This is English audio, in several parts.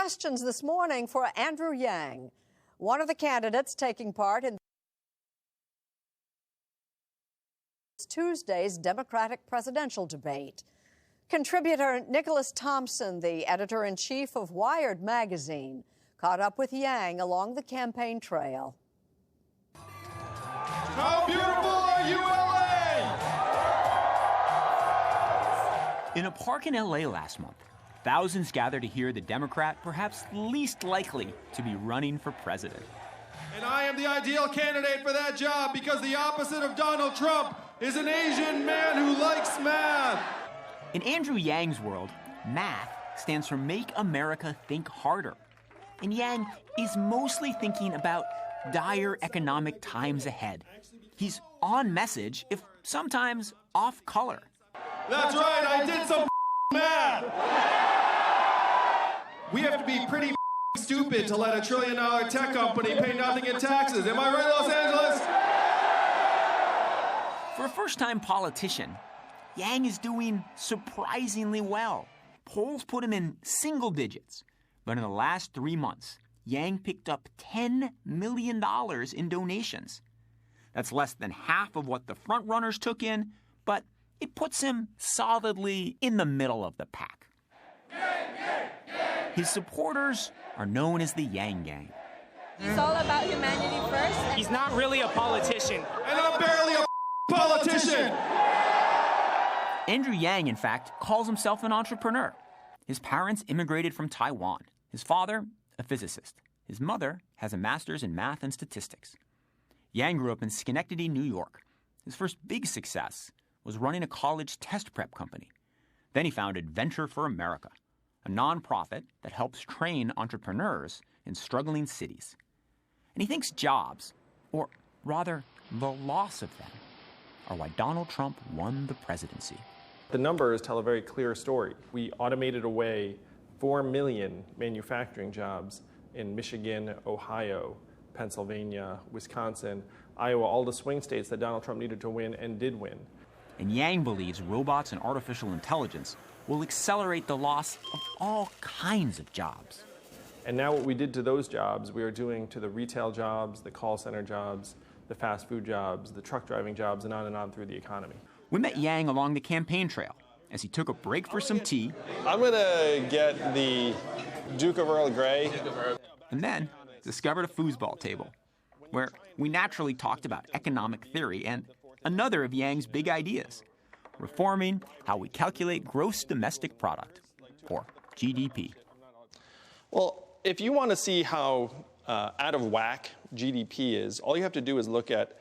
questions this morning for Andrew Yang, one of the candidates taking part in Tuesday's Democratic presidential debate. Contributor Nicholas Thompson, the editor-in-chief of Wired magazine, caught up with Yang along the campaign trail. How beautiful are you, LA? In a park in LA last month, thousands gathered to hear the Democrat perhaps least likely to be running for president. And I am the ideal candidate for that job because the opposite of Donald Trump is an Asian man who likes math. In Andrew Yang's world, math stands for Make America Think Harder. And Yang is mostly thinking about dire economic times ahead. He's on message, if sometimes off color. That's right, I did some math. We have to be pretty stupid to let $1 trillion tech company pay nothing in taxes. Am I right, Los Angeles? For a first-time politician, Yang is doing surprisingly well. Polls put him in single digits. But in the last 3 months, Yang picked up $10 million in donations. That's less than half of what the frontrunners took in, but it puts him solidly in the middle of the pack. His supporters are known as the Yanggang. He's all about humanity first. He's not really a politician. And I'm barely a politician. Andrew Yang, in fact, calls himself an entrepreneur. His parents immigrated from Taiwan. His father, a physicist. His mother has a master's in math and statistics. Yang grew up in Schenectady, New York. His first big success was running a college test prep company. Then he founded Venture for America, a nonprofit that helps train entrepreneurs in struggling cities. And he thinks jobs, or rather the loss of them, are why Donald Trump won the presidency. The numbers tell a very clear story. We automated away 4 million manufacturing jobs in Michigan, Ohio, Pennsylvania, Wisconsin, Iowa, all the swing states that Donald Trump needed to win and did win. And Yang believes robots and artificial intelligence will accelerate the loss of all kinds of jobs. And now what we did to those jobs, we are doing to the retail jobs, the call center jobs, the fast food jobs, the truck driving jobs, and on through the economy. We met Yang along the campaign trail as he took a break for some tea. I'm going to get the Duke of Earl Grey. And then discovered a foosball table where we naturally talked about economic theory and another of Yang's big ideas, reforming how we calculate gross domestic product, or GDP. Well, if you want to see how out of whack GDP is, all you have to do is look at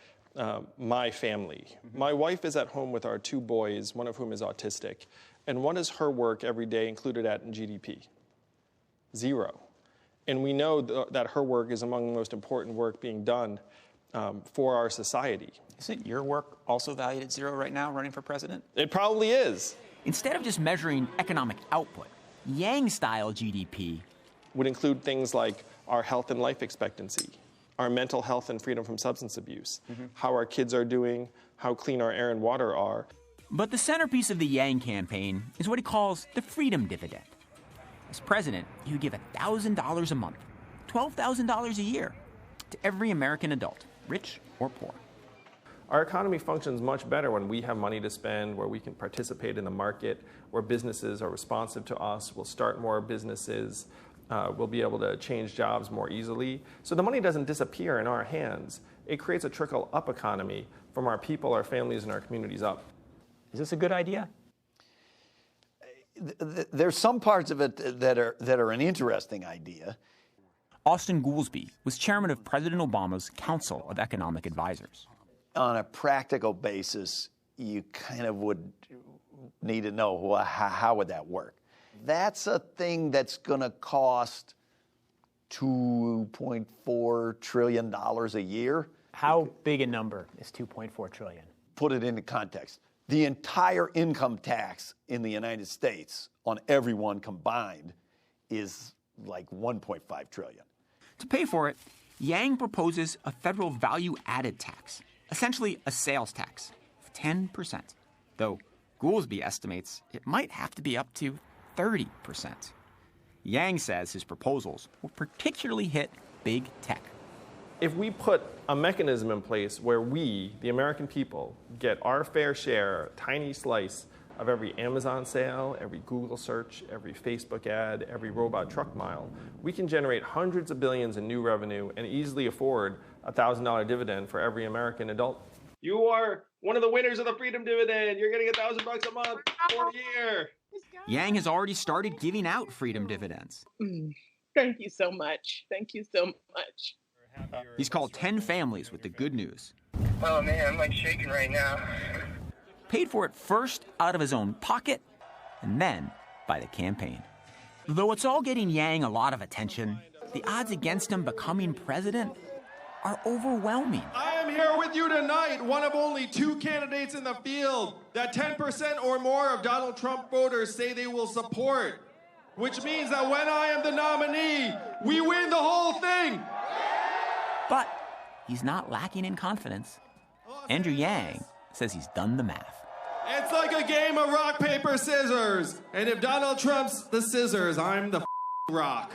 my family. My wife is at home with our 2 boys, one of whom is autistic. And what is her work every day included at in GDP? 0. And we know that her work is among the most important work being done for our society. Isn't your work also valued at 0 right now, running for president? It probably is. Instead of just measuring economic output, Yang-style GDP would include things like our health and life expectancy, our mental health and freedom from substance abuse, how our kids are doing, how clean our air and water are. But the centerpiece of the Yang campaign is what he calls the freedom dividend. As president, he would give $1,000 a month, $12,000 a year, to every American adult, rich or poor. Our economy functions much better when we have money to spend, where we can participate in the market, where businesses are responsive to us, we'll start more businesses, we'll be able to change jobs more easily. So the money doesn't disappear in our hands. It creates a trickle-up economy from our people, our families, and our communities up. Is this a good idea? There's some parts of it that are an interesting idea. Austin Goolsbee was chairman of President Obama's Council of Economic Advisors. On a practical basis, you kind of would need to know, well, how would that work? That's a thing that's going to cost $2.4 trillion a year. How big a number is $2.4 trillion? Put it into context. The entire income tax in the United States on everyone combined is like $1.5 trillion. To pay for it, Yang proposes a federal value-added tax, essentially a sales tax of 10%, though Goolsbee estimates it might have to be up to 30%. Yang says his proposals will particularly hit big tech. If we put a mechanism in place where we, the American people, get our fair share, a tiny slice of every Amazon sale, every Google search, every Facebook ad, every robot truck mile, we can generate hundreds of billions in new revenue and easily afford a $1,000 dividend for every American adult. You are one of the winners of the Freedom Dividend. You're getting $1,000 a month for a year. Yang has already started giving out freedom dividends. Thank you so much. Thank you so much. He's called 10 families with the good news. Oh man, I'm like shaking right now. Paid for it first out of his own pocket and then by the campaign. Though it's all getting Yang a lot of attention, the odds against him becoming president are overwhelming. I am here with you tonight, one of only 2 candidates in the field that 10% or more of Donald Trump voters say they will support, which means that when I am the nominee, we win the whole thing. But he's not lacking in confidence. Andrew Yang says he's done the math. It's like a game of rock, paper, scissors. And if Donald Trump's the scissors, I'm the rock.